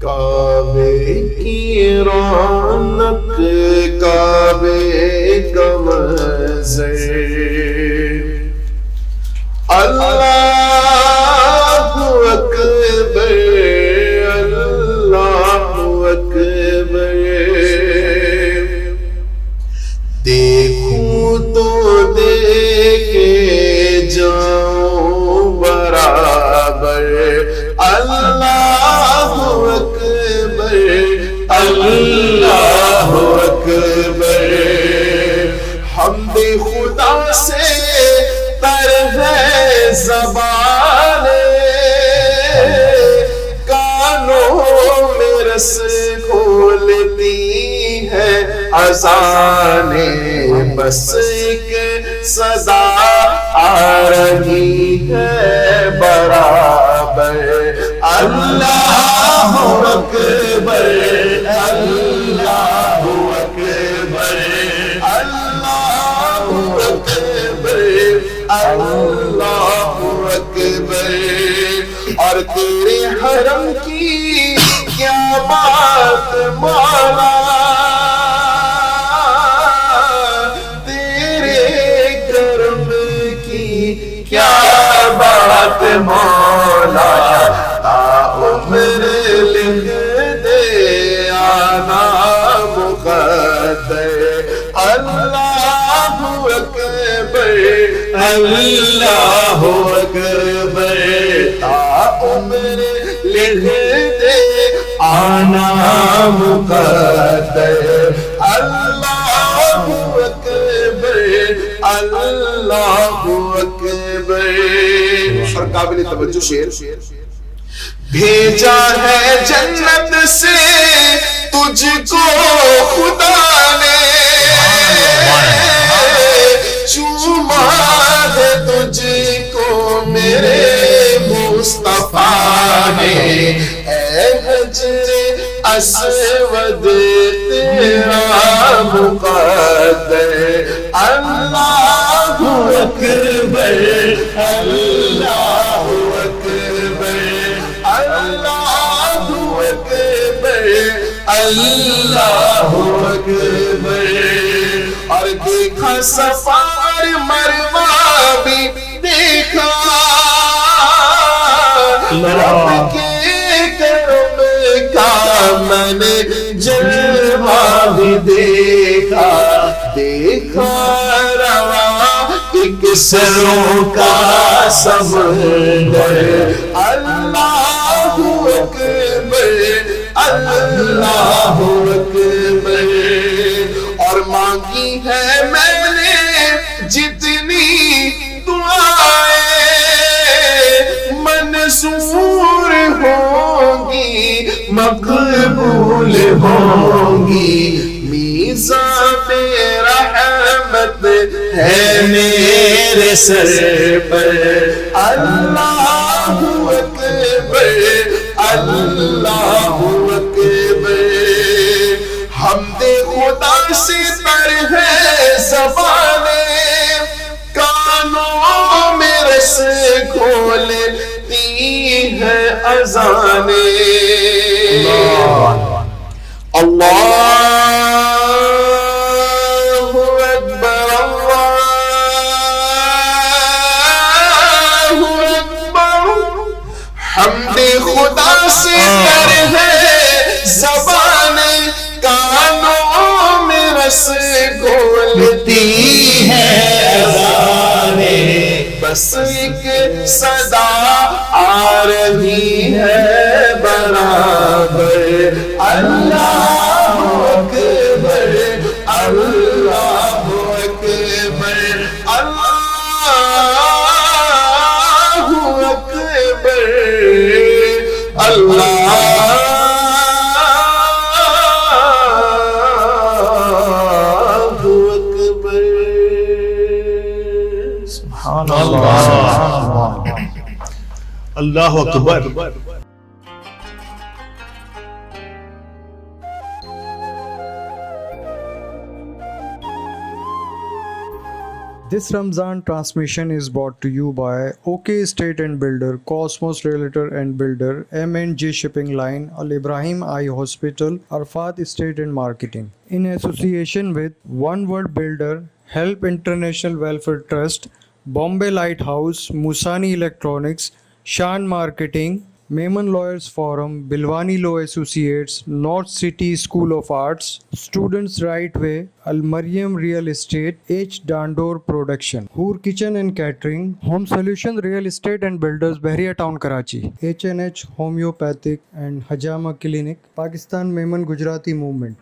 کعبے کی رونق کعبے کا منظر اللہ اکبر اللہ اکبر دیکھوں تو دیکھے جاؤں برابر اللہ اکبر اللہ اکبر حمد خدا سے تر ہے زبان کانوں میں رس کھولتی ہے اذانیں بس ایک صدا آ رہی ہے برابر اللہ اکبر اللہ اکبر اللہ اکبر اللہ اکبر اور تیرے حرم کی کیا بات مولا تیرے کرم کی کیا بات مولا عمر لکھ دے آنا مقدر اللہ اکبر اللہ اکبر عمر لکھ دے آنا مقدر اللہ اکبر اللہ اکبر اور قابل توجہ شعر بھیجا ہے جنت سے تجھ کو خدا نے چوما ہے تجھ کو میرے مصطفیٰ نے اے حجر اسود تیرا مقدر اللہ اکبر اللہ اکبر اللہ اکبر اللہ اکبر اور دیکھا سفار مروہ بھی دیکھا رب کے کرم کا میں نے جلوہ بھی دیکھا دیکھا رواں ایک سروں کا سمندر اللہ اکبر اللہ اکبر اور مانگی ہے میں نے جتنی دعائیں منظور ہوں گی مقبول ہوں گی میزان رحمت ہے میرے سر پر اللہ اکبر اللہ اکبر حمد خدا سے تر ہے زبانیں کانوں میں رس کھولتی ہے اذانیں اللہ اکبر حمد خدا سے تر ہے زبانیں کانوں میں رس گھولتی ہے اذانیں بس ایک صدا آ رہی ہے برابر اللہ اکبر اللہ اکبر اللہ اکبر اللہ اکبر سبحان اللہ اللہ اکبر This Ramzan transmission is brought to you by OK Estate and Builder, Cosmos Realtor and Builder, M&J Shipping Line, Al Ibrahim Eye Hospital, Arfat Estate and Marketing. In association with One World Builder, Help International Welfare Trust, Bombay Lighthouse, Musani Electronics, Shan Marketing, Mehman Lawyers Forum, Bilwani Law Associates, North City School of Arts, Students Right Way, Al Mariam Real Estate, H. Dandor Production, Hoor Kitchen and Catering, Home Solution Real Estate and Builders, Bahria Town, Karachi, H&H Homeopathic and Hajama Clinic, Pakistan Mehman Gujarati Movement.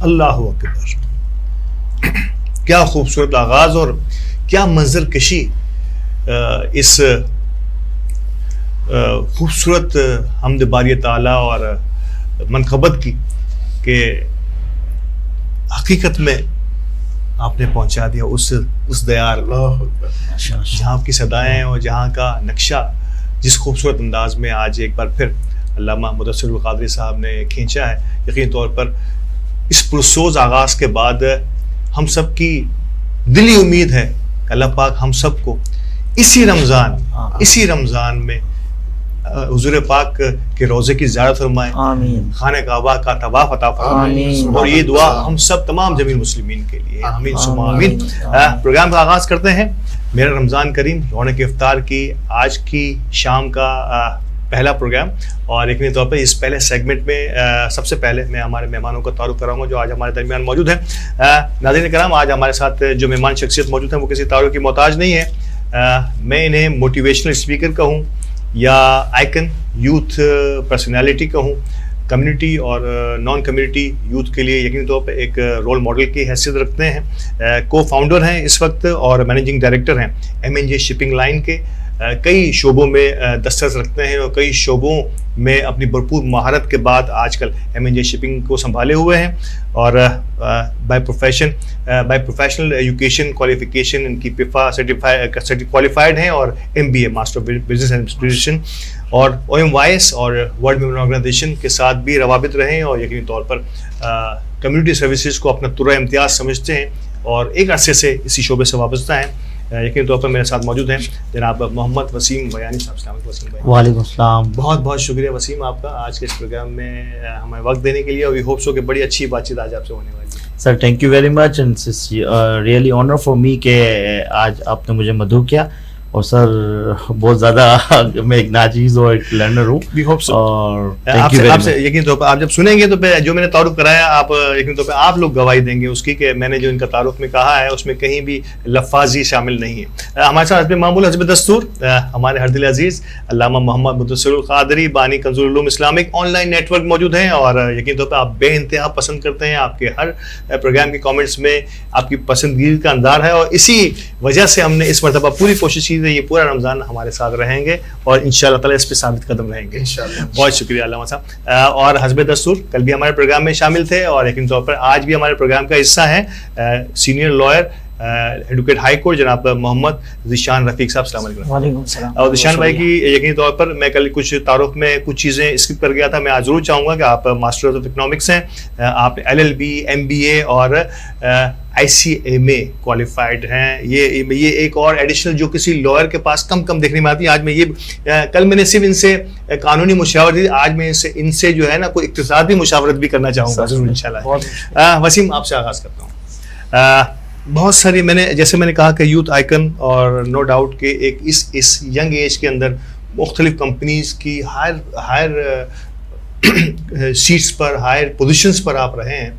اللہ اکبر. کیا خوبصورت آغاز اور کیا منظر کشی اس خوبصورت حمد باری تعالیٰ اور منقبت کی کہ حقیقت میں آپ نے پہنچا دیا اس دیار جہاں کی صدائیں اور جہاں کا نقشہ جس خوبصورت انداز میں آج ایک بار پھر علامہ مدثر القادری صاحب نے کھینچا ہے. یقینی طور پر اس پرسوز آغاز کے بعد ہم سب کی دلی امید ہے کہ اللہ پاک ہم سب کو اسی رمضان میں حضور پاک کے روزے کی زیارت فرمائے, خانہ کعبہ کا طواف عطا فرمائے, اور یہ دعا ہم سب تمام جمیع مسلمین کے لیے آمین ثم آمین. پروگرام کا آغاز کرتے ہیں. میرا رمضان کریم رونق افطار کی آج کی شام کا پہلا پروگرام, اور یقینی طور پر اس پہلے سیگمنٹ میں سب سے پہلے میں ہمارے مہمانوں کا تعارف کراؤں گا جو آج ہمارے درمیان موجود ہیں. ناظرین کرام, آج ہمارے ساتھ جو مہمان شخصیت موجود ہیں وہ کسی تعارف کی محتاج نہیں ہے. میں انہیں موٹیویشنل اسپیکر کہوں یا آئیکن یوتھ پرسنالٹی کہوں, کمیونٹی اور نان کمیونٹی یوتھ کے لیے یقینی طور پہ ایک رول ماڈل کی حیثیت رکھتے ہیں. کو فاؤنڈر ہیں اس وقت اور مینیجنگ ڈائریکٹر ہیں M&J شپنگ لائن کے. کئی شعبوں میں دسترس رکھتے ہیں اور کئی شعبوں میں اپنی بھرپور مہارت کے بعد آج کل M&J شپنگ کو سنبھالے ہوئے ہیں. اور بائی پروفیشنل ایجوکیشن کوالیفیکیشن ان کی PIFA کوالیفائڈ ہیں اور MBA master of business administration اور OMYS اور ورلڈ میمورین آرگنائزیشن کے ساتھ بھی روابط رہے ہیں, اور یقینی طور پر کمیونٹی سروسز کو اپنا ترہ امتیاز سمجھتے ہیں اور ایک عرصے سے اسی شعبے سے وابستہ ہیں. یقینی طور پر میرے ساتھ موجود ہیں جناب محمد وسیم بھیانی صاحب. السلام علیکم وسیم بھائی. وعلیکم السلام. بہت بہت شکریہ وسیم آپ کا آج کے اس پروگرام میں ہمیں وقت دینے کے لیے, اور وی ہوپ سو کہ بڑی اچھی بات چیت آج آپ سے ہونے والی ہے. Sir thank you very much and really honour for me کہ آج آپ نے مجھے مدعو کیا. اور سر بہت زیادہ میں ایک ناچیز اور ایک لرنر ہوں. We hope so. اور آپ سے یقینی طور پر آپ جب سنیں گے تو جو میں نے تعارف کرایا آپ یقینی طور پہ آپ لوگ گواہی دیں گے اس کی کہ میں نے جو ان کا تعارف میں کہا ہے اس میں کہیں بھی لفاظی شامل نہیں ہے. ہمارے ساتھ حزب معمول حزب دستور ہمارے ہر دل عزیز علامہ محمد مدثر القادری بانی Kanz ul Uloom Islamic online network موجود ہیں, اور یقینی طور پہ آپ بے انتہا پسند کرتے ہیں. آپ کے ہر پروگرام کے کامنٹس میں آپ کی پسندگی کا اندار ہے, اور اسی وجہ سے ہم نے اس مرتبہ پوری کوشش کی یہ پورا رمضان ہمارے ساتھ رہیں گے اور انشاءاللہ تعالی اس پہ ثابت قدم رہیں گے انشاءاللہ. بہت شکریہ علامہ صاحب. اور حزب دستور کل بھی ہمارے پروگرام میں شامل تھے اور یقینی طور پر آج بھی ہمارے پروگرام کا حصہ ہیں senior lawyer advocate high court جناب محمد ذیشان رفیق صاحب. السلام علیکم. وعلیکم السلام. اور ذیشان بھائی کی یقینی طور پر میں کل کچھ تعارف میں کچھ چیزیں اسکپ کر گیا تھا. میں آج ضرور چاہوں گا کہ آپ ماسٹر آف اکنامکس ہیں, آپ LLB MBA اور ICMA کوالیفائڈ ہیں. یہ ایک اور ایڈیشنل جو کسی لائر کے پاس کم دیکھنے میں آتی ہے. آج میں یہ کل میں نے صرف ان سے قانونی مشاورت دی, آج میں ان سے جو ہے نا کوئی اقتصادی مشاورت بھی کرنا چاہوں گا ضرور انشاءاللہ. وسیم آپ سے آغاز کرتا ہوں. بہت ساری جیسے میں نے کہا کہ یوتھ آئیکن اور نو ڈاؤٹ کہ ایک اس ینگ ایج کے اندر مختلف کمپنیز کی ہائر سیٹس پر ہائر پوزیشنز پر آپ رہے ہیں.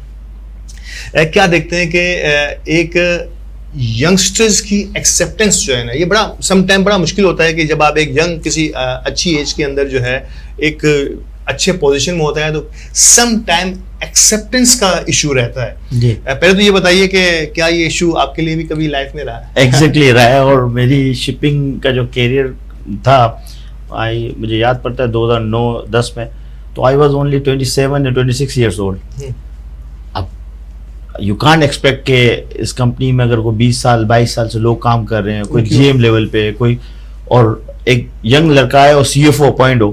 کیا دیکھتے ہیں کہ ایک ینگسٹرز کی ایکسیپٹنس جو ہے نا یہ سم ٹائم بڑا مشکل ہوتا ہے کہ جب آپ ایک ینگ کسی اچھی ایج کے اندر جو ہے ایک اچھے پوزیشن میں ہوتا ہے تو سم ٹائم ایکسیپٹنس کا ایشو رہتا ہے. جی پہلے تو یہ بتائیے کہ کیا یہ ایشو آپ کے لیے بھی کبھی لائف میں رہا ہے؟ ایگزیکٹلی رہا ہے. اور میری شپنگ کا جو کیریئر تھا مجھے یاد پڑتا ہے 2009-10 میں, تو آئی واز اونلی 27 یا 26 ایئرس اولڈ. اب یو کانٹ ایکسپیکٹ کہ اس کمپنی میں اگر کوئی 20 سال 22 سال سے لوگ کام کر رہے ہیں, کوئی GM لیول پہ کوئی, اور ایک ینگ لڑکا ہے اور CFO اپوائنٹ ہو,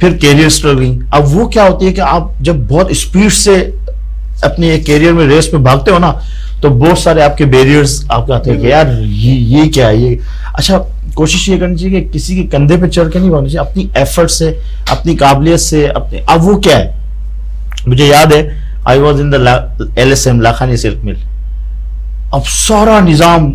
پھر کیریئر اسٹرگلنگ. اب وہ کیا ہوتی ہے کہ آپ جب بہت اسپیڈ سے اپنے ایک کیریئر میں ریس میں بھاگتے ہو نا, تو بہت سارے آپ کے بیریئرز آپ کے آتے ہیں کہ یار یہ کیا ہے یہ. اچھا کوشش یہ کرنی چاہیے کہ کسی کے کندھے پہ چڑھ کے نہیں بھاگنا چاہیے, اپنی ایفرٹ سے, اپنی قابلیت سے, اپنے. اب وہ کیا ہے, مجھے یاد ہے I was in the LSM Lakhani silk mill. اب سارا نظام,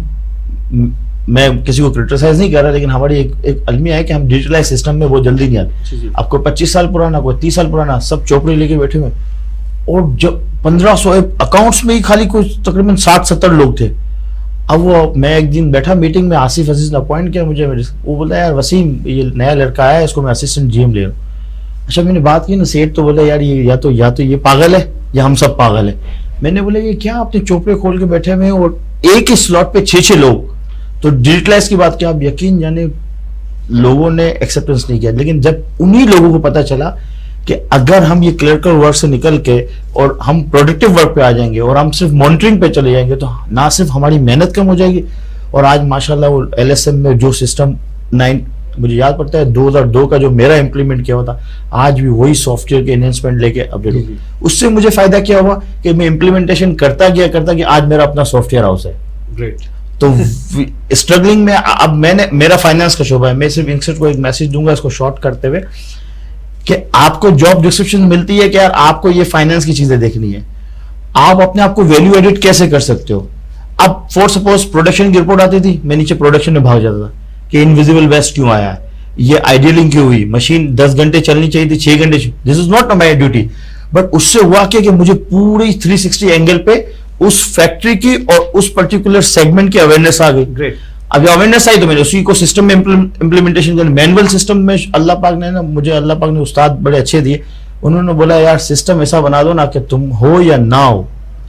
میں کسی کو کرٹیسائز نہیں کر رہا, لیکن ہماری ایک المیہ ہے کہ ہم ڈیجیٹلائز سسٹم میں بہت جلدی نہیں آتے. اب کوئی 25 سال پرانا, کوئی 30 سال پرانا, سب چوپڑی لے کے بیٹھے ہوئے, اور جب 1500 اکاؤنٹس میں ہی خالی کوئی تقریباً 60-70 لوگ تھے. اب وہ میں ایک دن بیٹھا میٹنگ میں, آصف عزیز نے اپوائنٹ کیا مجھے, وہ بولتا ہے یار وسیم یہ نیا لڑکا آیا ہے, اس کو میں اسسٹنٹ GM لے رہا ہوں. اچھا میں نے بات کی نا, سیٹ تو بولا یار یہ یا تو یہ پاگل ہے یا ہم سب پاگل ہیں. میں نے بولا یہ کیا آپ نے چوپڑے کھول کے بیٹھے ہوئے ہیں اور ایک ہی سلاٹ پہ 6 لوگ. تو ڈیجیٹلائز کی بات کیا, آپ یقین جانے لوگوں نے ایکسیپٹنس نہیں کیا. لیکن جب انہی لوگوں کو پتا چلا کہ اگر ہم یہ کلریکل ورک سے نکل کے اور ہم پروڈکٹیو ورک پہ آ جائیں گے اور ہم صرف مانیٹرنگ پہ چلے جائیں گے, تو نہ صرف ہماری محنت کم ہو جائے گی, اور آج ماشاءاللہ وہ LSM میں جو سسٹم مجھے یاد پڑتا ہے 2002 کا جو میرا امپلیمنٹ کیا ہوتا, آج بھی وہی سافٹ ویئر کے انہینسمنٹ لے کے اپڈیٹ ہو. اس سے مجھے فائدہ کیا ہوا کہ میں امپلیمنٹیشن کرتا گیا, آج میرا اپنا سافٹ ویئر ہاؤس ہے. تو اسٹرگلنگ میں اب میں نے, میرا فائنانس کا شعبہ ہے, میں صرف انسٹیٹیوٹ کو ایک میسج دوں گا اس کو شارٹ کرتے ہوئے, کہ آپ کو جاب ڈسکرپشن ملتی ہے کہ یار آپ کو یہ فائنانس کی چیزیں دیکھنی ہے, آپ اپنے آپ کو ویلیو ایڈٹ کیسے کر سکتے ہو. اب فور سپوز پروڈکشن کی رپورٹ آتی تھی, میں نیچے پروڈکشن میں بھاگ جاتا تھا کہ انویزیبل ویسٹ کیوں آیا ہے, یہ آئیڈیلنگ کیوں ہوئی, مشین 10 گھنٹے چلنی چاہیے تھی 6 گھنٹے. This is not my duty, but اس سے ہوا کہ مجھے پوری 360 اینگل پہ اس فیکٹری کی اور اس پرٹیکولر سیگمنٹ کی اویئرنیس آ گئی. اب اویئرنیس آئی تو میں نے اسی کو سسٹم میں امپلیمنٹیشن کر. مینول سسٹم میں اللہ پاک نے نا, مجھے اللہ پاک نے استاد بڑے اچھے دیے, انہوں نے بولا یار سسٹم ایسا بنا دو نا کہ تم ہو یا نہ ہو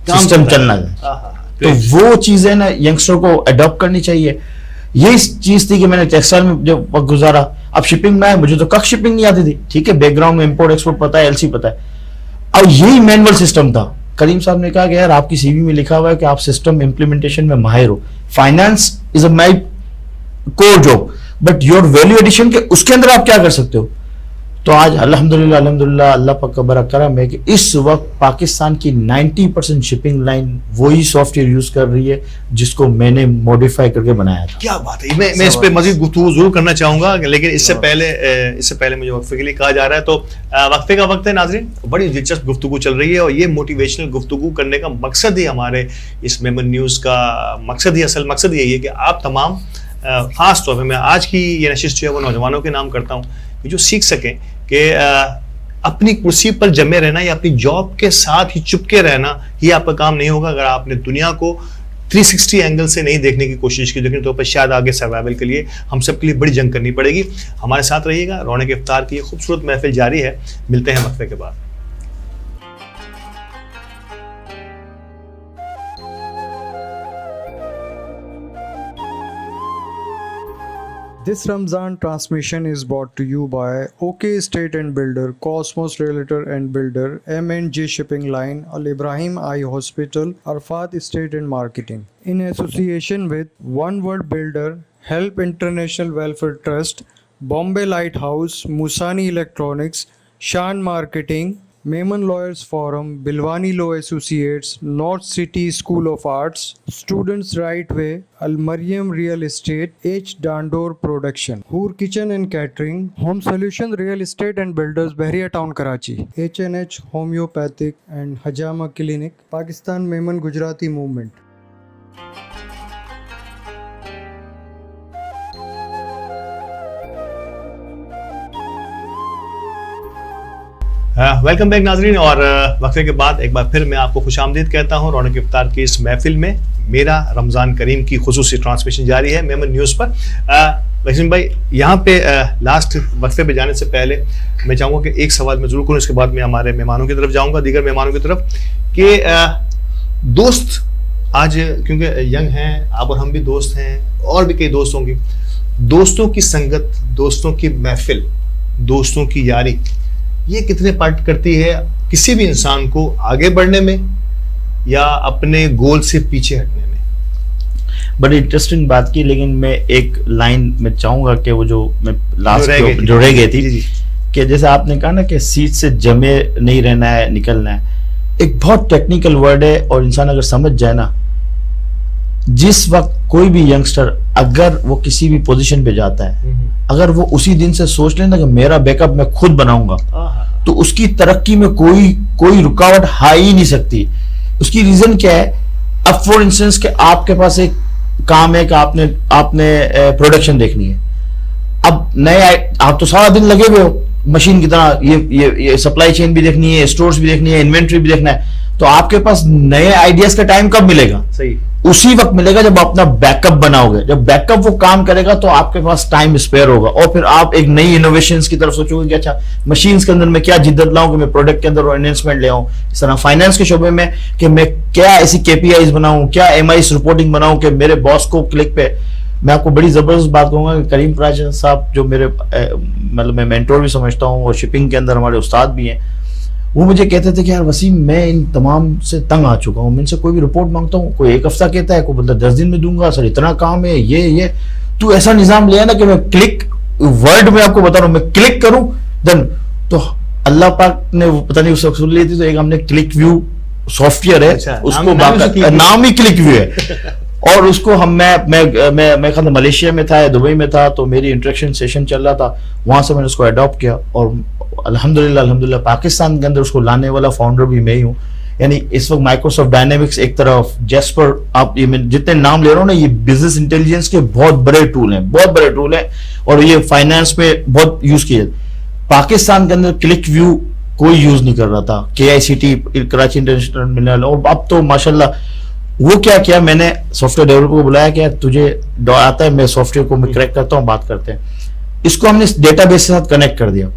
سسٹم چلنا جائے. تو وہ چیزیں نا ینگسٹر کو اڈاپٹ کرنی چاہیے. یہی چیز تھی کہ میں نے ٹیکسٹائل میں جب وقت گزارا. اب شپنگ میں مجھے تو کک شپنگ نہیں آتی تھی, ٹھیک ہے, بیک گراؤنڈ میں امپورٹ ایکسپورٹ پتا ہے, LC پتا ہے. اب یہی مینول سسٹم تھا. کریم صاحب نے کہا کہ یار آپ کی CV میں لکھا ہوا ہے کہ آپ سسٹم امپلیمنٹیشن میں ماہر ہو, finance is a my core job, but your value addition کے اس کے اندر آپ کیا کر سکتے ہو. تو آج الحمدللہ اللہ پاک کا بڑا کرم ہے کہ اس وقت پاکستان کی 90% شپنگ لائن وہی سافٹ ویئر یوز کر رہی ہے جس کو میں نے موڈیفائی کر کے بنایا تھا. کیا بات ہے, میں اس پہ مزید گفتگو ضرور کرنا چاہوں گا, لیکن اس سے پہلے مجھے وقفے کے لیے کہا جا رہا ہے, تو وقفے کا وقت ہے. ناظرین, بڑی دلچسپ گفتگو چل رہی ہے, اور یہ موٹیویشنل گفتگو کرنے کا مقصد ہی, ہمارے اس میمن نیوز کا مقصد ہی, اصل مقصد یہی ہے کہ آپ تمام, خاص طور پہ میں آج کی یہ نشست جو ہے وہ نوجوانوں کے نام کرتا ہوں, جو سیکھ سکیں کہ اپنی کرسی پر جمے رہنا یا اپنی جاب کے ساتھ ہی چپکے رہنا یہ آپ کا کام نہیں ہوگا اگر آپ نے دنیا کو 360 اینگل سے نہیں دیکھنے کی کوشش کی. لیکن تو شاید آگے سروائیول کے لیے ہم سب کے لیے بڑی جنگ کرنی پڑے گی. ہمارے ساتھ رہیے گا, رونق افطار کی یہ خوبصورت محفل جاری ہے. ملتے ہیں وقفے کے بعد. This Ramzan transmission is brought to you by OK Estate and Builder, Cosmos Realtor and Builder, M&J Shipping Line, Al Ibrahim Eye Hospital, Arfat Estate and Marketing. In association with One World Builder, Help International Welfare Trust, Bombay Lighthouse, Musani Electronics, Shan Marketing, Maiman Lawyers Forum, Bilwani Law Associates, North City School of Arts, Students Right Way, Al Maryam Real Estate, H. Dandor Production, Hoor Kitchen and Catering, Home Solution Real Estate and Builders, Bahriya Town, Karachi, H&H Homeopathic and Hajama Clinic, Pakistan Maiman Gujarati Movement. Welcome back ناظرین, اور وقفے کے بعد ایک بار پھر میں آپ کو خوش آمدید کہتا ہوں. رونق افطار کی اس محفل میں میرا رمضان کریم کی خصوصی ٹرانسمیشن جاری ہے میمن نیوز پر. وسیم بھائی, یہاں پہ لاسٹ وقفے پہ جانے سے پہلے میں چاہوں گا کہ ایک سوال میں ضرور کروں, اس کے بعد میں ہمارے مہمانوں کی طرف جاؤں گا, دیگر مہمانوں کی طرف, کہ دوست آج کیونکہ ینگ ہیں آپ اور ہم بھی دوست ہیں, اور بھی کئی دوست ہوں گے, دوستوں کی سنگت, دوستوں کی محفل, دوستوں کی یاری, یہ کتنے پارٹ کرتی ہے کسی بھی انسان کو آگے بڑھنے میں یا اپنے گول سے پیچھے ہٹنے میں؟ بڑی انٹرسٹنگ بات کی, لیکن میں ایک لائن میں چاہوں گا کہ وہ جو میں لاسٹ جو رہ گئی تھی کہ جیسے آپ نے کہا نا کہ سیٹ سے جمے نہیں رہنا ہے, نکلنا ہے, ایک بہت ٹیکنیکل ورڈ ہے, اور انسان اگر سمجھ جائے نا, جس وقت کوئی بھی ینگسٹر اگر وہ کسی بھی پوزیشن پہ جاتا ہے, اگر وہ اسی دن سے سوچ لیں نا کہ میرا بیک اپ میں خود بناؤں گا, تو اس کی ترقی میں کوئی رکاوٹ آ ہی نہیں سکتی. اس کی ریزن کیا ہے؟ اب فور انسٹنس کہ آپ کے پاس ایک کام ہے کہ آپ نے پروڈکشن دیکھنی ہے. اب نئے آپ تو سارا دن لگے ہوئے ہو مشین کی طرح, یہ سپلائی چین بھی دیکھنی ہے, اسٹورز بھی دیکھنی ہے, انوینٹری بھی دیکھنا ہے, تو آپ کے پاس نئے آئیڈیاز کا ٹائم کب ملے گا؟ صحیح, اسی وقت ملے گا جب اپنا بیک اپ بناؤ گے. جب بیک اپ وہ کام کرے گا تو آپ کے پاس ٹائم اسپیئر ہوگا, اور پھر آپ ایک نئی انوویشنز کی طرف سوچو گے کہ اچھا مشینز کے اندر میں کیا جدت لاؤں کہ میں پروڈکٹ کے اندر انہینسمنٹ لے آؤں. اس طرح فائنانس کے شعبے میں کہ میں کیا ایسی کے پی آئیز بناؤں, کیا ایم آئیز رپورٹنگ بناؤں کہ میرے باس کو کلک پہ. میں آپ کو بڑی زبردست بات کہوں گا کہ کریم فراج صاحب جو میرے مطلب میں مینٹور بھی سمجھتا ہوں, اور شپنگ کے اندر ہمارے استاد بھی ہیں, وہ مجھے کہتے تھے کہ یار وسیم میں ان تمام سے تنگ آ چکا ہوں, میں ان سے کوئی بھی رپورٹ مانگتا ہوں, کوئی 1 ہفتہ کہتا ہے, کوئی بندہ 10 دن میں دوں گا, سر اتنا کام ہے, یہ تو ایسا نظام لیا نا کہ میں کلک ورڈ میں آپ کو بتا رہا ہوں, میں کلک کروں دن. تو اللہ پاک نے پتہ نہیں اس وقت سن لی تھی, تو ایک ہم نے کلک ویو سافٹ ویئر ہے, اس کو نام ہی کلک ویو ہے, اور اس کو میں ملیشیا میں تھا, دبئی میں تھا, تو میری انٹریکشن سیشن چل رہا تھا, وہاں سے میں نے اس کو اڈاپٹ کیا, اور الحمدللہ پاکستان کے اندر اس کو لانے والا فاؤنڈر بھی میں ہی ہوں. یعنی اس وقت مائکروسافٹ ڈائنامکس ایک طرف, جیسپر, آپ یہ جتنے نام لے رہا ہوں نا, یہ بزنس انٹیلیجنس کے بہت بڑے ٹول ہیں, اور یہ فائنانس میں بہت یوز کیے. پاکستان کے اندر کلک ویو کوئی یوز نہیں کر رہا تھا, KICT کراچی انٹرنیشنل ٹرمینل, اور اب تو ماشاءاللہ وہ کیا میں نے سافٹ ویئر ڈیولپر کو بلایا کہ تجھے آتا ہے, میں سافٹ ویئر کو میں کریکٹ کرتا ہوں, بات کرتے ہیں. اس کو ہم نے ڈیٹا بیس کے ساتھ کنیکٹ کر دیا.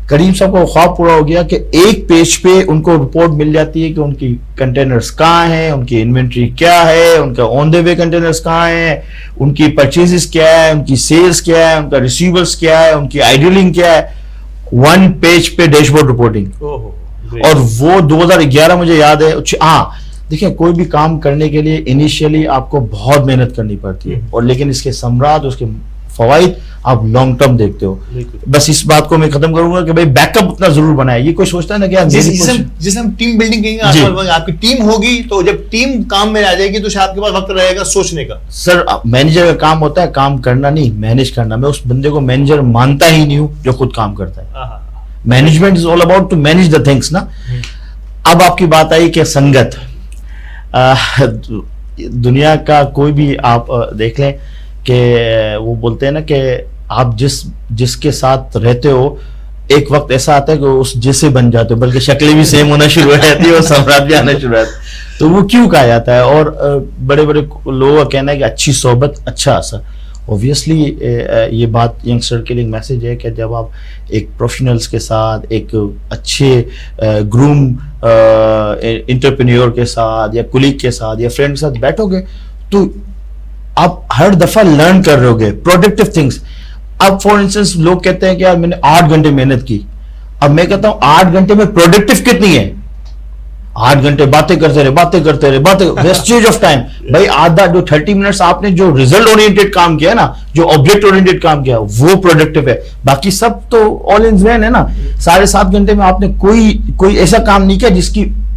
کریم صاحب کا خواب پورا ہو گیا کہ ایک پیج پہ ان کو رپورٹ مل جاتی ہے کہ ان کی کنٹینرز کہاں ہیں, ان کی انوینٹری کیا ہے, ان کا آن دی وے کنٹینرز کہاں ہیں, ان کی پرچیزز کیا ہے, ان کی سیلز کیا ہے, ان کا ریسیورز کیا ہے, ان کی آئیڈلنگ کیا ہے. 1 پیج پہ ڈیش بورڈ رپورٹنگ. اور وہ 2011 مجھے یاد ہے. ہاں دیکھیں, کوئی بھی کام کرنے کے لیے انیشیلی آپ کو بہت محنت کرنی پڑتی ہے, اور لیکن اس کے ثمرات, اس کے فوائد آپ لانگ ٹرم دیکھتے ہو. بس اس بات کو میں ختم کروں گا کہ بھائی بیک اپ اتنا ضرور بنائے. یہ کوئی سوچتا ہے نا کہ جسے ہم ٹیم بلڈنگ کہیں گے, آپ کی ٹیم ہوگی تو جب ٹیم کام میں آ جائے گی تو شاید آپ کے پاس وقت رہے گا سوچنے کا. سر مینیجر کا کام ہوتا ہے کام کرنا, نہیں مینیج کرنا. میں اس بندے کو مینیجر مانتا ہی نہیں ہوں جو خود کام کرتا ہے. Management is all about to manage the things نا. اب آپ کی بات آئی کہ سنگت, دنیا کا کوئی بھی آپ دیکھ لیں کہ وہ بولتے ہیں نا کہ آپ جس کے ساتھ رہتے ہو, ایک وقت ایسا آتا ہے کہ اس جیسے بن جاتے ہو, بلکہ شکلیں بھی سیم ہونا شروع ہو جاتی ہے اور سمراٹ بھی آنا شروع ہو جاتا ہے. تو وہ کیوں کہا جاتا ہے؟ اور بڑے بڑے لوگوں کا کہنا ہے کہ اچھی صحبت اچھا اثر. اوبویسلی یہ بات ینگسٹر کے لیے میسج ہے کہ جب آپ ایک پروفیشنلز کے ساتھ, ایک اچھے گروم انٹرپرینیور کے ساتھ, یا کولیگ کے ساتھ, یا فرینڈ کے ساتھ بیٹھو گے تو آپ ہر دفعہ لرن کر رہے ہوگے پروڈکٹیو تھنگس. اب فار انسٹنس لوگ کہتے ہیں کہ یار میں نے 8 گھنٹے محنت کی, اب میں کہتا ہوں 8 گھنٹے میں پروڈکٹیو کتنی ہے؟ 8 گھنٹے باتیں کرتے رہے, ویسٹیج آف ٹائم. بھائی آدھا جو 30 منٹس آپ نے جو ریزلٹ اورینٹیڈ کام کیا نا, جو آبجیکٹ اورینٹیڈ کام کیا, وہ پروڈکٹیو ہے. باقی سب تو آل ان وین ہے نا. 7.5 گھنٹے میں آپ نے کوئی ایسا کام نہیں کیا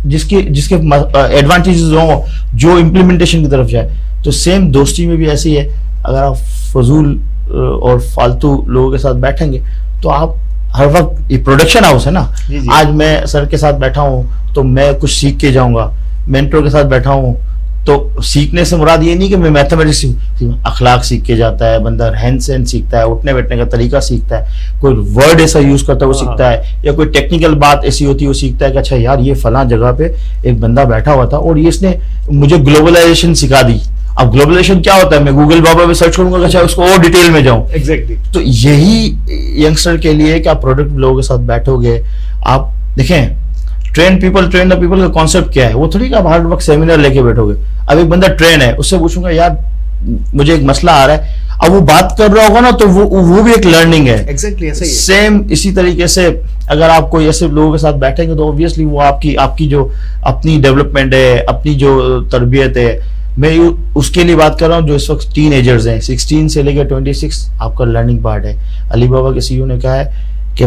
جس کے ایڈوانٹیجز ہوں جو امپلیمنٹیشن کی طرف جائے. تو سیم دوستی میں بھی ایسی ہے, اگر آپ فضول اور فالتو لوگوں کے ساتھ بیٹھیں گے تو آپ ہر وقت, یہ پروڈکشن ہاؤس ہے نا. آج میں سر کے ساتھ بیٹھا ہوں تو میں کچھ سیکھ کے جاؤں گا, مینٹور کے ساتھ بیٹھا ہوں تو سیکھنے سے مراد یہ نہیں کہ میں میتھمیٹکس اخلاق سیکھ کے جاتا ہے, بندہ رہن سہن سیکھتا ہے, اٹھنے بیٹھنے کا طریقہ سیکھتا ہے, کوئی ورڈ ایسا یوز کرتا ہے وہ سیکھتا ہے, یا کوئی ٹیکنیکل بات ایسی ہوتی ہے وہ سیکھتا ہے کہ اچھا یار یہ فلاں جگہ پہ ایک بندہ بیٹھا ہوا تھا اور یہ اس نے مجھے گلوبلائزیشن سکھا دی. اب گلوبلائزیشن کیا ہوتا ہے, میں گوگل بابا پہ سرچ کروں گا کہ اچھا اس کو اور ڈیٹیل میں جاؤں. ایگزیکٹلی. تو یہی ینگسٹر کے لیے کہ آپ پروڈکٹ لوگوں کے ساتھ بیٹھو گے. آپ دیکھیں ٹرین دا پیپل کا کانسیپٹ کیا ہے, وہ تھوڑی کہ آپ ہر وقت سیمینار لے کے بیٹھو گے. اب ایک بندہ ٹرین ہے, اس سے پوچھوں گا یار مجھے ایک مسئلہ آ رہا ہے, اب وہ بات کر رہا ہوگا نا تو وہ بھی ایک لرننگ ہے. ایگزیکٹلی سیم اسی طریقے سے اگر آپ کوئی ایسے لوگوں کے ساتھ بیٹھیں گے تو اوبویسلی وہ آپ کی جو اپنی ڈیولپمنٹ ہے, اپنی جو تربیت ہے, میں اس کے لیے بات کر رہا ہوں جو اس وقت ٹین ایجرز ہیں, 16 سے لے کے 26 آپ کا لرننگ پارٹ ہے. علی بابا کے CEO نے کہا ہے کہ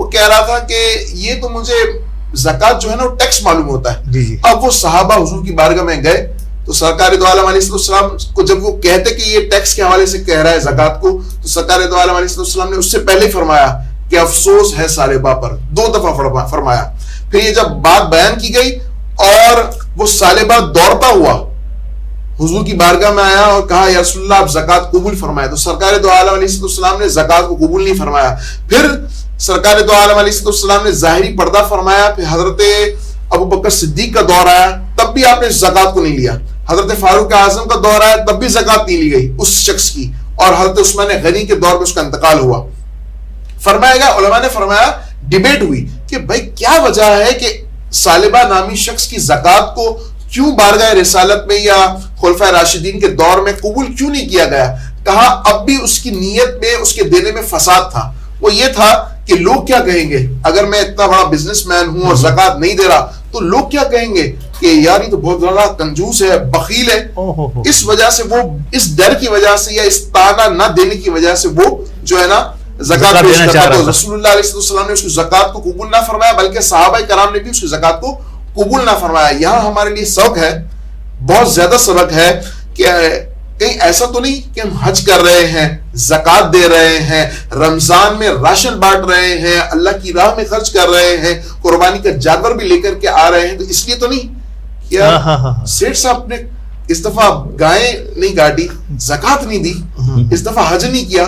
وہ کہہ رہا تھا کہ یہ تو مجھے زکات جو ہے نا وہ ٹیکس معلوم ہوتا ہے. اب وہ صحابہ حضور کی بارگاہ میں گئے تو سرکار دو عالم علیہ السلام کو جب وہ کہتے کہ یہ ٹیکس کے حوالے سے کہہ رہا ہے زکات کو, تو سرکار دو عالم علیہ السلام نے اس سے پہلے ہی فرمایا کہ افسوس ہے سالبہ پر, 2 دفعہ فرمایا. پھر یہ جب بات بیان کی گئی اور وہ سالبہ دوڑتا ہوا حضور کی بارگاہ میں آیا اور کہا یا رسول اللہ آپ زکات قبول فرمائے, تو سرکار دو عالم علیہ السلام نے زکات کو قبول نہیں فرمایا. پھر سرکار دو عالم علیہ السلام نے ظاہری پردہ فرمایا. پھر حضرت ابو بکر صدیق کا دور آیا, تب بھی آپ نے زکات کو نہیں لیا. حضرت فاروق اعظم کا دور آیا, تب بھی زکات نہیں لی گئی اس شخص کی. اور حضرت عثمان غنی کے دور میں اس کا انتقال ہوا. فرمایا گیا, علماء نے فرمایا, ڈیبیٹ ہوئی کہ بھائی کیا وجہ ہے کہ سالبہ نامی شخص کی زکات کو کیوں بارگاہ رسالت میں یا خلفائے راشدین کے دور میں قبول کیوں نہیں کیا گیا. کہا اب بھی اس کی نیت میں, اس کے دینے میں فساد تھا. وہ یہ تھا کہ لوگ کیا کہیں گے اگر میں اتنا بڑا بزنس مین ہوں اور زکات نہیں دے رہا تو لوگ کیا کہیں گے کہ یار یہ تو بہت بڑا کنجوس ہے, بخیل ہے. اس وجہ سے وہ, اس ڈر کی وجہ سے یا اس تانا نہ دینے کی وجہ سے وہ جو ہے نا زکات پیش کرتا. تو رسول اللہ علیہ السلام نے اس کی زکات کو قبول نہ فرمایا, بلکہ صحابہ کرام نے بھی اس کی زکات کو قبول نہ فرمایا. یہاں ہمارے لیے سبق ہے, بہت زیادہ سبق ہے کہ کہیں ایسا تو نہیں کہ ہم حج کر رہے ہیں, زکات دے رہے ہیں, رمضان میں راشن بانٹ رہے ہیں, اللہ کی راہ میں خرچ کر رہے ہیں, قربانی کا جانور بھی لے کر کے آ رہے ہیں, تو اس لیے تو نہیں کیا سیٹھ صاحب نے اس دفعہ گائیں نہیں کاٹی, زکات نہیں دی, اس دفعہ حج نہیں کیا,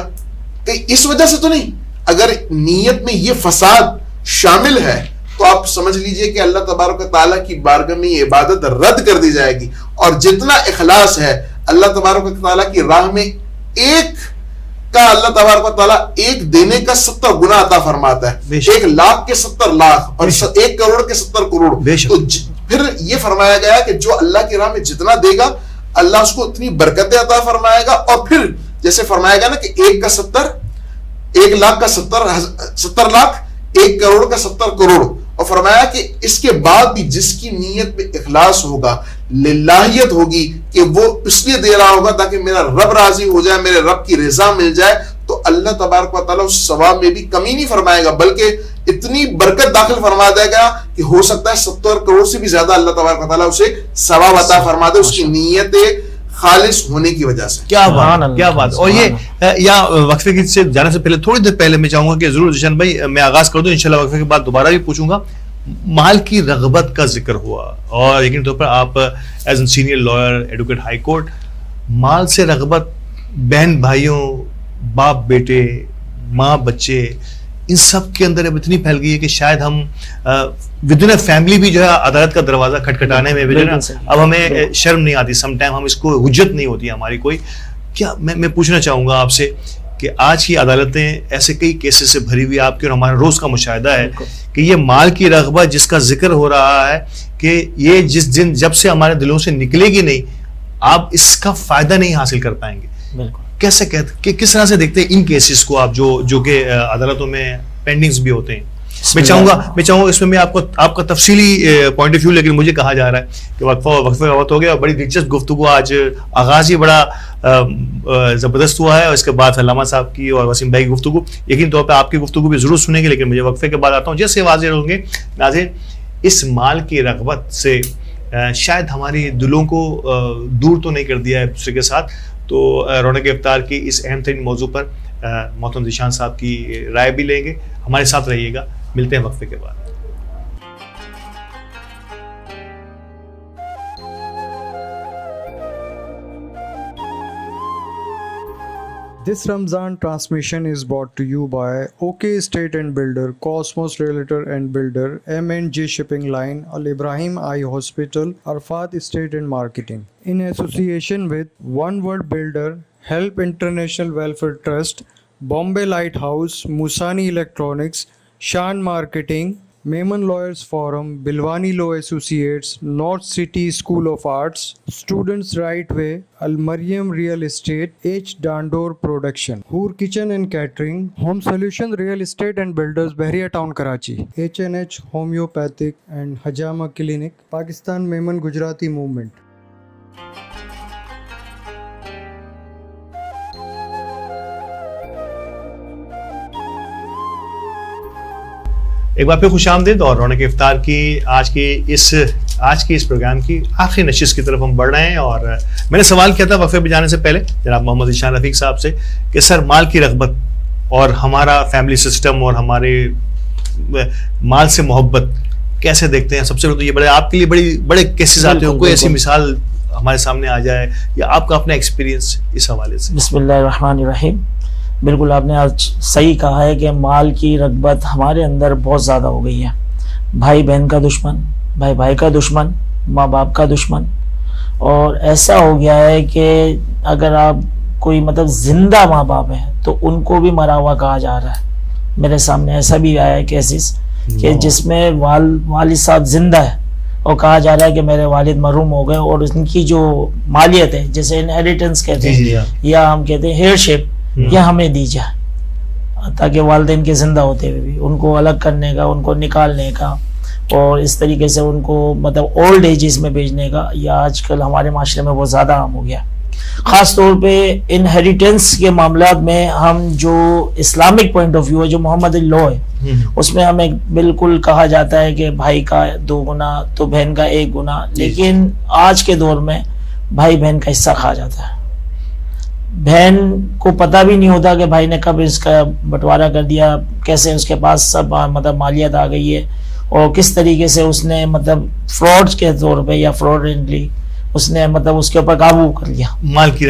کہیں اس وجہ سے تو نہیں. اگر نیت میں یہ فساد شامل ہے تو آپ سمجھ لیجئے کہ اللہ تبارک و تعالیٰ کی بارگاہ میں یہ عبادت رد کر دی جائے گی. اور جتنا اخلاص ہے اللہ تبارک و تعالیٰ کی راہ میں ایک کا اللہ تبارک و تعالیٰ ایک دینے کا 70 گنا عطا فرماتا ہے, 1 لاکھ کے 70 لاکھ اور 1 کروڑ کے 70 کروڑ. تو پھر یہ فرمایا گیا کہ جو اللہ کی راہ میں جتنا دے گا اللہ اس کو اتنی برکتیں عطا فرمائے گا. اور پھر جیسے فرمایا گیا نا کہ 1 کا 70, 1 لاکھ کا 70 لاکھ, 1 کروڑ کا 70 کروڑ. اور فرمایا کہ اس کے بعد بھی جس کی نیت میں اخلاص ہوگا, للہیت ہوگی کہ وہ اس لیے دے رہا ہوگا تاکہ میرا رب راضی ہو جائے, میرے رب کی رضا مل جائے, تو اللہ تبارک و تعالیٰ اس ثواب میں بھی کمی نہیں فرمائے گا, بلکہ اتنی برکت داخل فرما دے گا کہ ہو سکتا ہے 70 کروڑ سے بھی زیادہ اللہ تبارک و تعالیٰ اسے ثواب عطا فرما دے اس کی نیت خالص ہونے کی وجہ سے. کیا بات, کیا بات. اور یہ وقفے کی سے جانے سے پہلے تھوڑی دیر پہلے میں چاہوں گا کہ ضرور ذیشان بھائی میں آغاز کر دوں, انشاءاللہ وقفے کے بعد دوبارہ بھی پوچھوں گا. مال کی رغبت کا ذکر ہوا اور یقینی طور پر آپ as an senior lawyer, advocate high court, مال سے رغبت بہن بھائیوں, باپ بیٹے, ماں بچے, ان سب کے اندر اب اتنی پھیل گئی ہے کہ شاید ہم ود ان فیملی بھی جو ہے عدالت کا دروازہ کھٹکھٹانے میں بھی جو ہے اب ہمیں شرم نہیں آتی, سم ٹائم ہم اس کو حجت نہیں ہوتی ہماری کوئی. کیا میں پوچھنا چاہوں گا آپ سے کہ آج کی عدالتیں ایسے کئی کیسز سے بھری ہوئی آپ کے اور ہمارا روز کا مشاہدہ ہے کہ یہ مال کی رغبت جس کا ذکر ہو رہا ہے کہ یہ جس دن جب سے ہمارے دلوں سے نکلے گی نہیں, آپ اس کا فائدہ نہیں حاصل کر پائیں گے. کیسے کہ کس طرح سے دیکھتے ہیں ان کیسز کو آپ جو کہ عدالتوں میں پینڈنگز بھی ہوتے ہیں؟ میں چاہوں گا اس میں آپ کا تفصیلی پوائنٹ آف ویو, لیکن مجھے کہا جا رہا ہے کہ وقفے کا وقت ہو گیا. بڑی دلچسپ گفتگو, آج آغاز ہی بڑا زبردست ہوا ہے, اور اس کے بعد علامہ صاحب کی اور وسیم بھائی کی گفتگو, یقین طور پہ آپ کی گفتگو بھی ضرور سنیں گے, لیکن مجھے وقفے کے بعد آتا ہوں. جیسے واضح ہوں گے ناظرین, اس مال کی رغبت سے شاید ہماری دلوں کو دور تو نہیں کر دیا ہے ایک دوسرے کے ساتھ. تو رونق افطار کی اس اہم ترین موضوع پر محترم ذیشان صاحب کی رائے بھی لیں گے. ہمارے ساتھ رہیے گا, ملتے ہیں وقفے کے بعد. This Ramzan transmission is brought to you by OK Estate and Builder, Cosmos Realtor and Builder, M&J Shipping Line, Al Ibrahim Eye Hospital, Arfat Estate and Marketing. In association with One World Builder, Help International Welfare Trust, Bombay Lighthouse, Musani Electronics, Shan Marketing, Mehman Lawyers Forum, Bilwani Law Associates, North City School of Arts, Students Right Way, Al Mariam Real Estate, H. Dandor Production, Hoor Kitchen and Catering, Home Solution Real Estate and Builders, Bahriya Town, Karachi, H&H Homeopathic and Hajama Clinic, Pakistan Mehman Gujarati Movement. ایک بار پھر خوش آمدید اور رونق افطار کی آج کی اس پروگرام کی آخری نشست کی طرف ہم بڑھ رہے ہیں. اور میں نے سوال کیا تھا وقفے پہ جانے سے پہلے جناب محمد ذیشان رفیق صاحب سے کہ سر مال کی رغبت اور ہمارا فیملی سسٹم اور ہمارے مال سے محبت کیسے دیکھتے ہیں؟ سب سے پہلے تو یہ بڑے آپ کے لیے بڑے کیسز آتے ہیں, کوئی ایسی مثال ہمارے سامنے آ جائے یا آپ کا اپنا ایکسپیرینس اس حوالے سے. بسم اللہ الرحمن الرحیم. بالکل آپ نے آج صحیح کہا ہے کہ مال کی رغبت ہمارے اندر بہت زیادہ ہو گئی ہے. بھائی بہن کا دشمن, بھائی کا دشمن, ماں باپ کا دشمن, اور ایسا ہو گیا ہے کہ اگر آپ کوئی مطلب زندہ ماں باپ ہیں تو ان کو بھی مرا ہوا کہا جا رہا ہے. میرے سامنے ایسا بھی آیا ہے کیسز کہ جس میں والد صاحب زندہ ہے اور کہا جا رہا ہے کہ میرے والد محروم ہو گئے اور ان کی جو مالیت ہے جسے انہیریٹنس کہتے ہیں یا ہم کہتے ہیں ہیئر شپ, یہ ہمیں دی جائے تاکہ والدین کے زندہ ہوتے ہوئے بھی ان کو الگ کرنے کا, ان کو نکالنے کا اور اس طریقے سے ان کو مطلب اولڈ ایجز میں بھیجنے کا یہ آج کل ہمارے معاشرے میں بہت زیادہ عام ہو گیا. خاص طور پہ انہیریٹنس کے معاملات میں ہم جو اسلامک پوائنٹ آف ویو ہے, جو محمد لا ہے, اس میں ہمیں بالکل کہا جاتا ہے کہ بھائی کا 2 گنا تو بہن کا 1 گنا, لیکن آج کے دور میں بھائی بہن کا حصہ کھا جاتا ہے. بہن کو پتہ بھی نہیں ہوتا کہ بھائی نے کب اس کا بٹوارا کر دیا, کیسے اس کے پاس سب مطلب مالیت آ گئی ہے اور کس طریقے سے اس نے مطلب فراڈ کے طور پہ یا فراڈنٹلی اس نے مطلب اس کے اوپر قابو کر لیا مال کی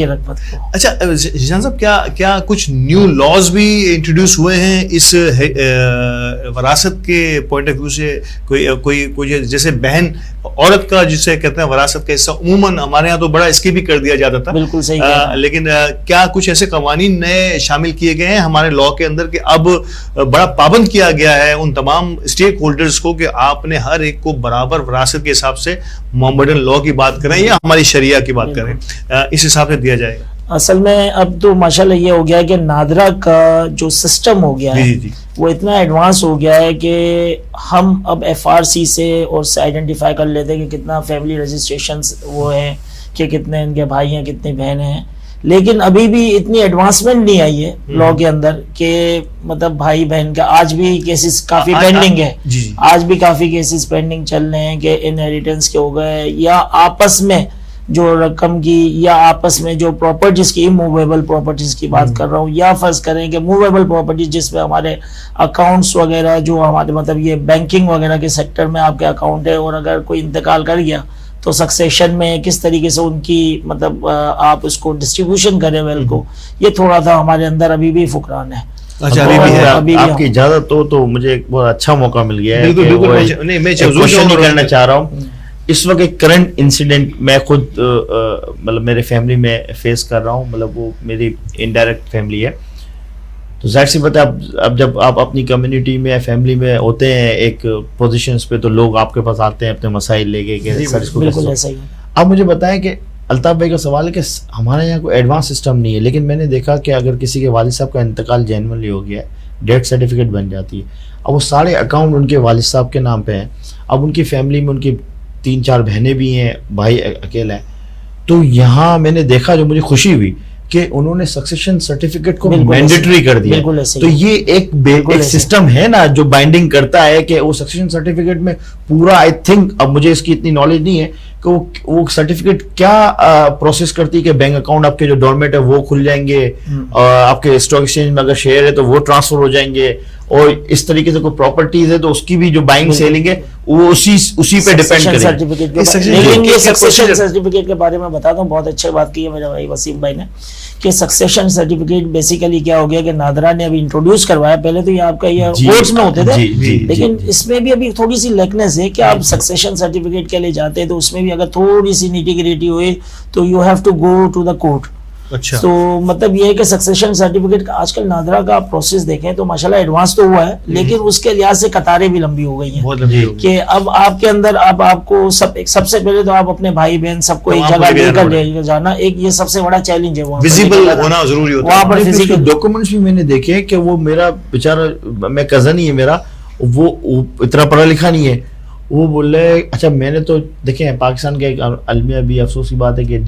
رغبت کو. اچھا ذیشان صاحب, کیا کچھ نیو لاز بھی انٹروڈیوس ہوئے ہیں اس وراثت کے پوائنٹ آف ویو سے؟ کوئی جیسے بہن عورت کا جسے کہتے ہیں وراثت کا حصہ عموماً ہمارے یہاں تو بڑا اسکپ بھی کر دیا جاتا تھا, بالکل صحیح, لیکن کیا کچھ ایسے قوانین نئے شامل کیے گئے ہیں ہمارے لا کے اندر کہ اب بڑا پابند کیا گیا ہے ان تمام اسٹیک ہولڈرز کو کہ آپ نے ہر ایک کو برابر وراثت کے حساب سے محمدن لا کی بات کریں یا ہماری شریعہ کی بات کریں اس حساب سے دیا جائے گا؟ اصل میں اب تو ماشاءاللہ یہ ہو گیا ہے کہ نادرا کا جو سسٹم ہو گیا ہے وہ اتنا ایڈوانس ہو گیا ہے کہ ہم اب FRC سے اور سے آئیڈینٹیفائی کر لیتے ہیں کہ کتنا فیملی رجسٹریشنز وہ ہیں, کہ کتنے ان کے بھائی ہیں, کتنی بہنیں ہیں. لیکن ابھی بھی اتنی ایڈوانسمنٹ نہیں آئی ہے لا کے اندر کہ مطلب بھائی بہن کا آج بھی کیسز کافی پینڈنگ ہے, آج بھی کافی کیسز پینڈنگ چل رہے ہیں کہ انہیریٹنس کے ہو گئے یا آپس میں جو رقم کی یا آپس میں جو پراپرٹیز کی, موویبل پراپرٹیز کی بات کر رہا ہوں, یا فرض کریں کہ موویبل پراپرٹیز جس میں ہمارے اکاؤنٹس وغیرہ جو ہمارے مطلب یہ بینکنگ وغیرہ کے سیکٹر میں آپ کے اکاؤنٹ ہے اور اگر کوئی انتقال کر گیا تو سکسیشن میں کس طریقے سے ان کی مطلب آپ اس کو ڈسٹریبیوشن کریں ویل کو, یہ تھوڑا سا ہمارے اندر ابھی بھی فقران ہے. آپ کی اجازت ہو تو مجھے ایک بہت اچھا موقع مل گیا ہے کہ میں کوشچن کرنا چاہ رہا ہوں. اس وقت ایک کرنٹ انسیڈنٹ میں خود مطلب میرے فیملی میں فیس کر رہا ہوں, مطلب وہ میری انڈائریکٹ فیملی ہے. تو ظاہر سی بات ہے اب جب آپ اپنی کمیونٹی میں فیملی میں ہوتے ہیں ایک پوزیشنز پہ تو لوگ آپ کے پاس آتے ہیں اپنے مسائل لے کے کہ سر اس کو کیسے. آپ مجھے بتائیں کہ الطاف بھائی کا سوال ہے کہ ہمارے یہاں کوئی ایڈوانس سسٹم نہیں ہے, لیکن میں نے دیکھا کہ اگر کسی کے والد صاحب کا انتقال جینوئنلی ہو گیا ہے, ڈیتھ سرٹیفکیٹ بن جاتی ہے, اب وہ سارے اکاؤنٹ ان کے والد صاحب کے نام پہ ہیں. اب ان کی فیملی میں ان کی 3-4 بہنیں بھی ہیں, بھائی اکیلا ہے. تو یہاں میں نے دیکھا جو مجھے خوشی ہوئی کہ انہوں نے سکسیشن سرٹیفکیٹ کو مینڈیٹری کر دیا. تو یہ ایک سسٹم ہے نا جو بائنڈنگ کرتا ہے کہ وہ سکسیشن سرٹیفکیٹ میں پورا آئی تھنک, اب مجھے اس کی اتنی نالج نہیں ہے کہ وہ سرٹیفکیٹ کیا پروسیس کرتی ہے کہ بینک اکاؤنٹ آپ کے جو ڈورمیٹ ہے وہ کھل جائیں گے, آپ کے اسٹاک ایکسچینج میں اگر شیئر ہے تو وہ ٹرانسفر ہو جائیں گے, اور اس طریقے سے کوئی پراپرٹیز ہے تو اس کی بھی جو بائنگ سیلنگ ہے وہ اسی پہ ڈیپینڈ کرے. لیکن یہ سکسیشن سرٹیفکیٹ کے بارے میں بتاتا ہوں, بہت اچھی بات کی ہے میرے بھائی وسیم بھائی نے کہ سکسیشن سرٹیفکیٹ بیسیکلی کیا ہو گیا کہ نادرا نے ابھی انٹروڈیوس کروایا. پہلے تو یہ آپ کا یہ کورس میں ہوتے تھے, لیکن اس میں بھی ابھی تھوڑی سی لیکنیس ہے کہ آپ سکسیشن سرٹیفکیٹ کے لیے جاتے ہیں تو اس میں بھی اگر تھوڑی سی نیٹی گریٹی ہوئی تو you have to go to the court. تو مطلب یہ ہے کہ سکسیشن سرٹیفکیٹ کا آج کل نادرا کا پروسیس دیکھیں تو ماشاءاللہ ایڈوانس تو ہوا ہے, لیکن اس کے لحاظ سے قطاریں بھی لمبی ہو گئی ہیں کہ اب آپ کے اندر اب آپ کو سب سے پہلے تو آپ اپنے بھائی بہن سب کو ایک جگہ لے کر جانا, ایک یہ سب سے بڑا چیلنج ہے. ویزیبل ہونا ضروری ہوتا ہے. وہاں پر فزیکل ڈاکومنٹس بھی میں نے دیکھے کہ وہ میرا بیچارہ, میں کزن ہی ہے میرا, وہ اتنا پڑھا لکھا نہیں ہے, وہ بول رہے اچھا میں نے تو دیکھیں پاکستان کے ایک المیہ بھی افسوس کی بات ہے کہ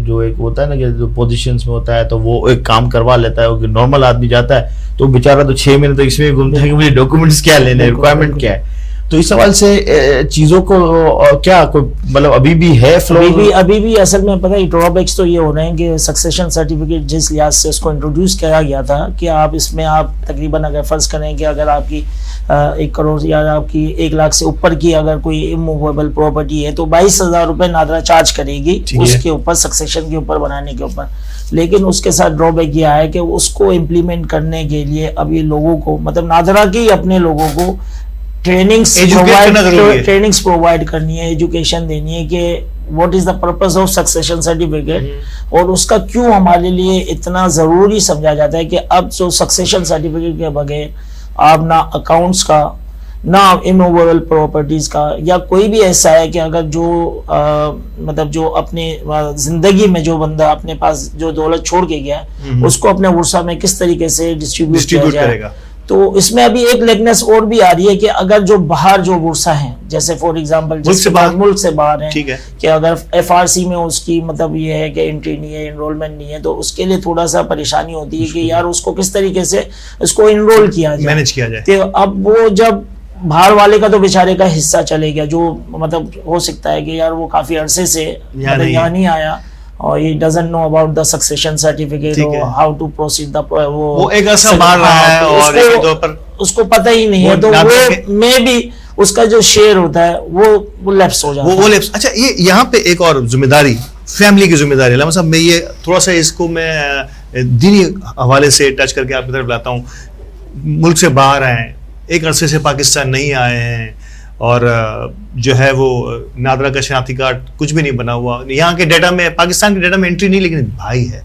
جو ایک ہوتا ہے نا کہ جو پوزیشنز میں ہوتا ہے تو وہ ایک کام کروا لیتا ہے, کہ نارمل آدمی جاتا ہے تو بیچارہ تو 6 مہینے تو اس میں گھومتا ہے کہ مجھے ڈاکومنٹس کیا لینے, ریکوائرمنٹ کیا ہے. تو اس سوال سے چیزوں کو کیا کوئی مطلب ابھی بھی ہے ابھی بھی اصل میں پتہ ہے ڈرا بیکس تو یہ ہو رہے ہیں کہ سکسیشن سرٹیفکیٹ جس لحاظ سے اس کو انٹروڈیوس کیا گیا تھا کہ آپ اس میں آپ تقریباً اگر فرض کریں کہ اگر آپ کی 1 کروڑ یا آپ کی 1 لاکھ سے اوپر کی اگر کوئی اموویبل پراپرٹی ہے تو 22,000 روپے نادرا چارج کرے گی اس کے اوپر, سکسیشن کے اوپر بنانے کے اوپر. لیکن اس کے ساتھ ڈرا بیک یہ ہے کہ اس کو امپلیمنٹ کرنے کے لیے اب یہ لوگوں کو مطلب نادرا کی اپنے لوگوں کو ٹریننگز پرووائڈ کرنی ہے, ایجوکیشن دینی ہے کہ what is the purpose of succession certificate اور اس کا کیوں ہمارے لیے اتنا ضروری سمجھا جاتا ہے کہ اب جو سکسیشن سرٹیفکیٹ کے بغیر آپ نہ اکاؤنٹس کا نہ اموویبل پراپرٹیز کا یا کوئی بھی ایسا ہے کہ اگر جو مطلب جو اپنے زندگی میں جو بندہ اپنے پاس جو دولت چھوڑ کے گیا اس کو اپنے ورثہ میں کس طریقے سے ڈسٹریبیوٹ کیا جائے گا. تو اس میں ابھی ایک لیکنیس اور بھی آ رہی ہے کہ اگر جو باہر جو ورثہ ہیں جیسے فار ایگزامپل ملک سے باہر ہیں کہ اگر FRC میں اس کی مطلب یہ ہے کہ انٹری نہیں ہے, انرولمنٹ نہیں ہے, تو اس کے لیے تھوڑا سا پریشانی ہوتی ہے کہ یار اس کو کس طریقے سے اس کو انرول کیا جائے, مینیج کیا جائے. تو اب وہ جب باہر والے کا تو بیچارے کا حصہ چلے گیا جو مطلب ہو سکتا ہے کہ یار وہ کافی عرصے سے یہاں نہیں آیا اور he doesn't know about the succession certificate or how to proceed the وہ ایک عرصہ باہر رہا ہے اور ایک طور پر اس کو پتہ ہی نہیں ہے تو وہ میں بھی اس کا جو شیئر ہوتا ہے وہ لیپس ہو جاتا ہے, وہ لیپس. اچھا یہ یہاں پہ ایک اور ذمہ داری, فیملی کی ذمہ داری. علامہ صاحب میں یہ تھوڑا سا اس کو میں دینی حوالے سے ٹچ کر کے آپ کی طرف لاتا ہوں. ملک سے باہر ہیں, ایک عرصے سے پاکستان نہیں آئے ہیں اور جو ہے وہ نادرا کا شناختی کارڈ کچھ بھی نہیں بنا ہوا, یہاں کے ڈیٹا میں پاکستان کے ڈیٹا میں انٹری نہیں, لیکن بھائی ہے,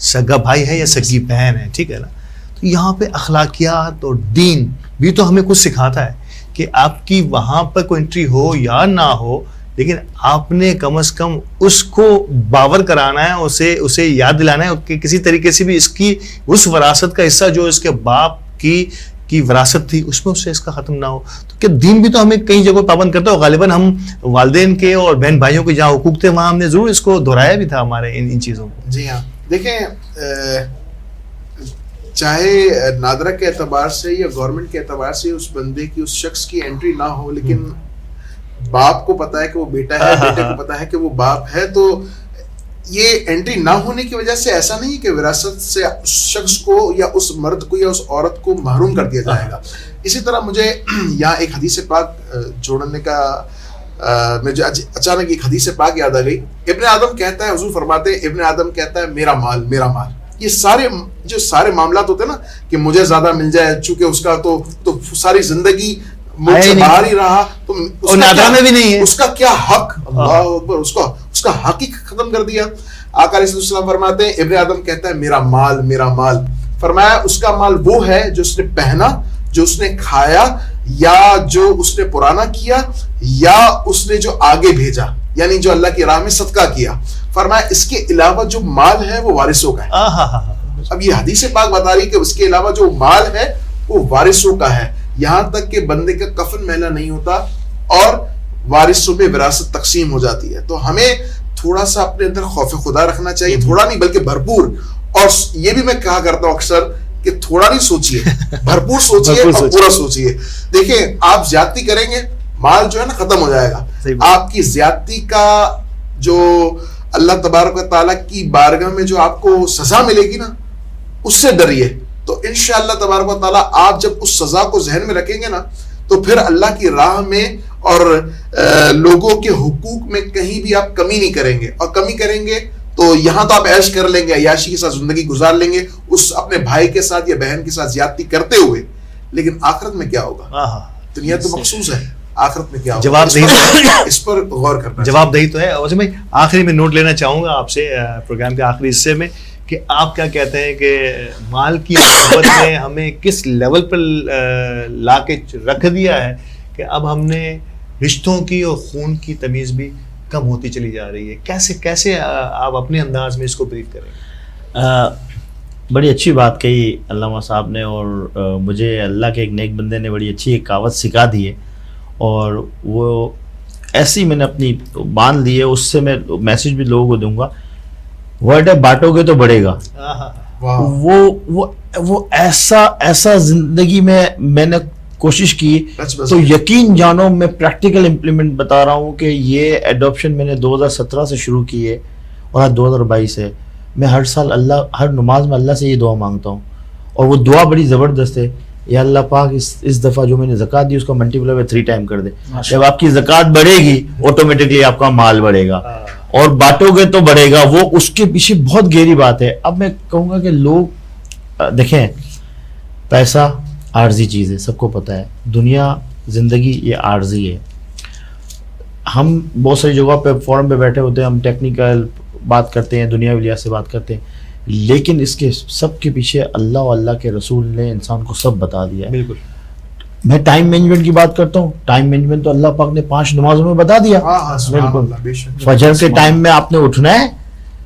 سگا بھائی ہے یا سگی بہن ہے, ٹھیک ہے نا. تو یہاں پہ اخلاقیات اور دین بھی تو ہمیں کچھ سکھاتا ہے کہ آپ کی وہاں پر کوئی انٹری ہو یا نہ ہو, لیکن آپ نے کم از کم اس کو باور کرانا ہے, اسے یاد دلانا ہے کہ کسی طریقے سے بھی اس کی اس وراثت کا حصہ جو اس کے باپ کی وراثت تھی اس میں اس سے اس کا ختم نہ ہو. تو کیا دین بھی تو ہمیں کئی جگہ پابند کرتا ہے, غالباً ہم والدین کے اور بہن بھائیوں کے جہاں حقوق تھے وہاں ہم نے ضرور اس کو دہرایا بھی تھا ہمارے ان چیزوں کو. جی ہاں, دیکھیں چاہے نادرا کے اعتبار سے یا گورنمنٹ کے اعتبار سے اس بندے کی, اس شخص کی انٹری نہ ہو, لیکن باپ کو پتا ہے کہ وہ بیٹا ہے, بیٹے کو پتا ہے کہ وہ باپ ہے, تو یہ انٹری نہ ہونے کی وجہ سے ایسا نہیں کہ وراثت سے اس شخص کو یا اس مرد کو یا اس عورت کو محروم کر دیا جائے گا. اسی طرح مجھے یہاں ایک حدیث پاک جوڑنے کا مجھے اچانک ایک حدیث پاک یاد آ گئی. ابن آدم کہتا ہے, حضور فرماتے ہیں ابن آدم کہتا ہے میرا مال میرا مال. یہ سارے معاملات ہوتے ہیں نا کہ مجھے زیادہ مل جائے, چونکہ اس کا تو ساری زندگی ملک سے باہر ہی رہا, تو اس کا کیا حق, اللہ اکبر, اس کا حق ہی ختم کر دیا. آقا علیہ السلام فرماتے ہیں ابن آدم کہتا ہے میرا مال میرا مال. فرمایا اس کا مال وہ ہے جو اس نے پہنا, جو اس نے کھایا, یا جو اس نے پرانا کیا, یا اس نے جو آگے بھیجا, یعنی جو اللہ کی راہ میں صدقہ کیا. فرمایا اس کے علاوہ جو مال ہے وہ وارثوں کا ہے. اب یہ حدیث پاک بتا رہی کہ اس کے علاوہ جو مال ہے وہ وارثوں کا ہے, یہاں تک کہ بندے کا کفن میلا نہیں ہوتا اور وارثوں میں وراثت تقسیم ہو جاتی ہے. تو ہمیں تھوڑا سا اپنے اندر خوف خدا رکھنا چاہیے, تھوڑا نہیں بلکہ بھرپور. اور یہ بھی میں کہا کرتا ہوں اکثر کہ تھوڑا نہیں سوچئے, بھرپور سوچئے اور پورا سوچئے. دیکھیں آپ زیادتی کریں گے, مال جو ہے نا ختم ہو جائے گا. آپ کی زیادتی کا جو اللہ تبارک و تعالیٰ کی بارگاہ میں جو آپ کو سزا ملے گی نا, اس سے ڈریے. تو انشاءاللہ تبارک و تعالیٰ آپ جب اس سزا کو ذہن میں رکھیں گے نا, تو پھر اللہ کی راہ میں اور لوگوں کے حقوق میں کہیں بھی آپ کمی نہیں کریں گے. اور کمی کریں گے تو یہاں تو آپ عیش کر لیں گے, عیاشی کے ساتھ زندگی گزار لیں گے اس اپنے بھائی کے ساتھ یا بہن کے ساتھ زیادتی کرتے ہوئے, لیکن آخرت میں کیا ہوگا؟ دنیا تو مخصوص ہے, آخرت میں کیا ہوگا؟ جواب دہی, اس پر غور کرنا جواب دہی تو ہے. اور میں آخری میں نوٹ لینا چاہوں گا آپ سے پروگرام کے آخری حصے میں کہ آپ کیا کہتے ہیں کہ مال کی محبت نے ہمیں کس لیول پر لا کے رکھ دیا ہے کہ اب ہم نے رشتوں کی اور خون کی تمیز بھی کم ہوتی چلی جا رہی ہے. کیسے آپ اپنے انداز میں اس کو بریف کریں؟ بڑی اچھی بات کہی علامہ صاحب نے, اور مجھے اللہ کے ایک نیک بندے نے بڑی اچھی ایک کہاوت سکھا دی ہے, اور وہ ایسی میں نے اپنی باندھ لی ہے, اس سے میں میسج بھی لوگوں کو دوں گا, ورڈ ہے بانٹو گے تو بڑھے گا. وہ ایسا زندگی میں نے کوشش کی, تو یقین جانو میں پریکٹیکل امپلیمنٹ بتا رہا ہوں کہ یہ ایڈاپشن میں نے 2017 سے شروع کی ہے اور آج 2022 ہے. میں ہر سال ہر نماز میں اللہ سے یہ دعا مانگتا ہوں, اور وہ دعا بڑی زبردست ہے, یا اللہ پاک اس دفعہ جو میں نے زکوٰۃ دی اس کو ملٹی پلائی 3 ٹائم کر دے. جب آپ کی زکوٰۃ بڑھے گی آٹومیٹکلی آپ کا مال بڑھے گا, اور بانٹو گے تو بڑھے گا. وہ اس کے پیچھے بہت گہری بات ہے. اب میں کہوں گا کہ لوگ دیکھیں, پیسہ عارضی چیز ہے, سب کو پتہ ہے, دنیا زندگی یہ عارضی ہے. ہم بہت ساری جگہوں پہ فورم پہ بیٹھے ہوتے ہیں, ہم ٹیکنیکل بات کرتے ہیں, دنیاوی لحاظ سے بات کرتے ہیں, لیکن اس کے سب کے پیچھے اللہ اور اللہ کے رسول نے انسان کو سب بتا دیا ہے. بالکل. میں ٹائم مینجمنٹ کی بات کرتا ہوں, ٹائم مینجمنٹ تو اللہ پاک نے 5 نمازوں میں بتا دیا. بالکل. فجر کے ٹائم میں آپ نے اٹھنا ہے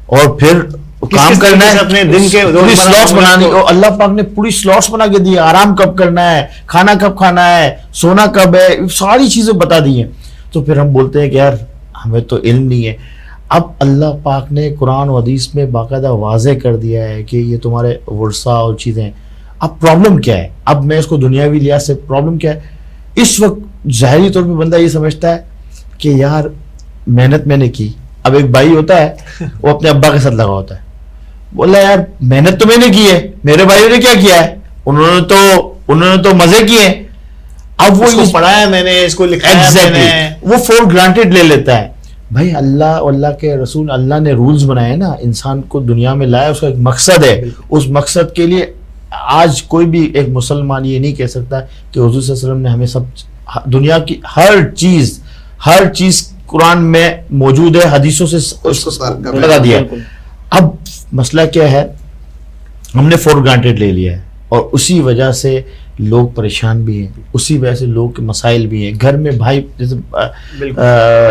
اور پھر کام کرنا ہے, اپنے دن کے پوری سلاٹس بنانی, اور اللہ پاک نے پوری سلاٹس بنا کے دی, آرام کب کرنا ہے, کھانا کب کھانا ہے, سونا کب ہے, ساری چیزیں بتا دی ہیں. تو پھر ہم بولتے ہیں کہ یار ہمیں تو علم نہیں ہے. اب اللہ پاک نے قرآن و حدیث میں باقاعدہ واضح کر دیا ہے کہ یہ تمہارے ورثہ اور چیزیں ہیں. اب پرابلم کیا ہے؟ اب میں اس کو دنیاوی لحاظ سے پرابلم کیا ہے, اس وقت ظاہری طور پہ بندہ یہ سمجھتا ہے کہ یار محنت میں نے کی. اب ایک بھائی ہوتا ہے وہ اپنے ابا کے ساتھ لگا ہوتا ہے, بولا یار محنت تو میں نے کی ہے, میرے بھائیوں نے کیا کیا ہے, انہوں نے تو مزے کیے. اب وہ پڑھایا میں نے, اس کو لکھایا میں نے, وہ فور گرانٹیڈ لے لیتا ہے. بھائی اللہ کے رسول, اللہ نے رولز بنائے نا, انسان کو دنیا میں لایا, اس کا ایک مقصد ہے. اس مقصد کے لیے آج کوئی بھی ایک مسلمان یہ نہیں کہہ سکتا کہ حضور صلی اللہ علیہ وسلم نے ہمیں سب دنیا کی ہر چیز قرآن میں موجود ہے, حدیثوں سے لگا دیا. اب مسئلہ کیا ہے, ہم نے فور گرانٹیڈ لے لیا ہے, اور اسی وجہ سے لوگ پریشان بھی ہیں, اسی وجہ سے لوگ کے مسائل بھی ہیں. گھر میں بھائی, جیسے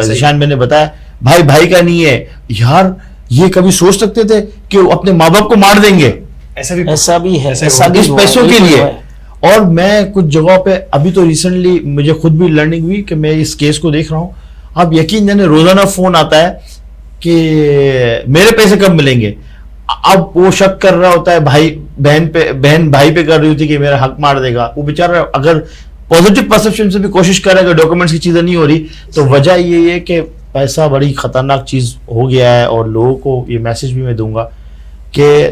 ذیشان میں نے بتایا, بھائی کا نہیں ہے. یار یہ کبھی سوچ سکتے تھے کہ وہ اپنے ماں باپ کو مار دیں گے؟ ایسا بھی ہے, اس پیسوں کے لیے. اور میں کچھ جگہوں پہ ابھی تو ریسنٹلی مجھے خود بھی لرننگ ہوئی کہ میں اس کیس کو دیکھ رہا ہوں. اب یقین جانے روزانہ فون آتا ہے کہ میرے پیسے کب ملیں گے. اب وہ شک کر رہا ہوتا ہے بہن بھائی پہ کر رہی ہوتی کہ میرا حق مار دے گا. وہ بیچارہ اگر پازیٹیو پرسپشن سے بھی کوشش کر رہا ہے کہ ڈاکومنٹس کی چیزیں نہیں ہو رہی, تو وجہ یہ ہے کہ پیسہ بڑی خطرناک چیز ہو گیا ہے. اور لوگوں کو یہ میسج بھی میں دوں گا کہ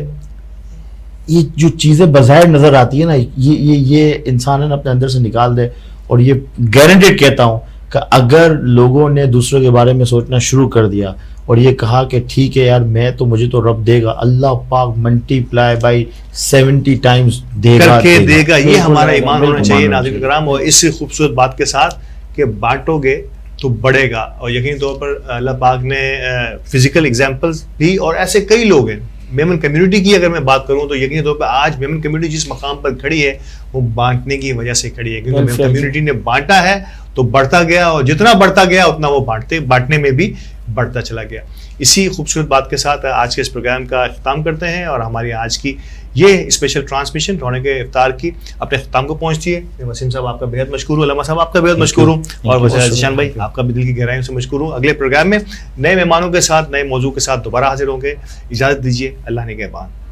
یہ جو چیزیں بظاہر نظر آتی ہے نا, یہ انسان اپنے اندر سے نکال دے. اور یہ گارنٹیڈ کہتا ہوں کہ اگر لوگوں نے دوسروں کے بارے میں سوچنا شروع کر دیا اور یہ کہا کہ ٹھیک ہے یار مجھے تو رب دے گا, اللہ پاک ملٹی پلائی بائی 70 ٹائمز دے گا. یہ ہمارا ایمان ہونا چاہیے ناظرین کرام. اور اس خوبصورت بات کے ساتھ کہ بانٹو گے تو بڑھے گا. اور یقینی طور پر اللہ پاک نے فزیکل ایگزامپلز بھی, اور ایسے کئی لوگ ہیں. میمن کمیونٹی کی اگر میں بات کروں تو یقینی طور پہ آج میمن کمیونٹی جس مقام پر کھڑی ہے وہ بانٹنے کی وجہ سے کھڑی ہے, کیونکہ میمن کمیونٹی نے بانٹا ہے تو بڑھتا گیا, اور جتنا بڑھتا گیا اتنا وہ بانٹنے میں بھی بڑھتا چلا گیا. اسی خوبصورت بات کے ساتھ آج کے اس پروگرام کا اختتام کرتے ہیں, اور ہماری آج کی یہ اسپیشل ٹرانسمیشن رونق افطار کی اپنے اختتام کو پہنچتی ہے. وسیم صاحب آپ کا بہت مشکور ہوں, علامہ صاحب آپ کا بہت مشکور ہوں, اور ذیشان بھائی آپ کا بھی دل کی گہرائیوں سے مشکور ہوں. اگلے پروگرام میں نئے مہمانوں کے ساتھ, نئے موضوع کے ساتھ دوبارہ حاضر ہوں گے. اجازت دیجیے, اللہ نے کے بعد.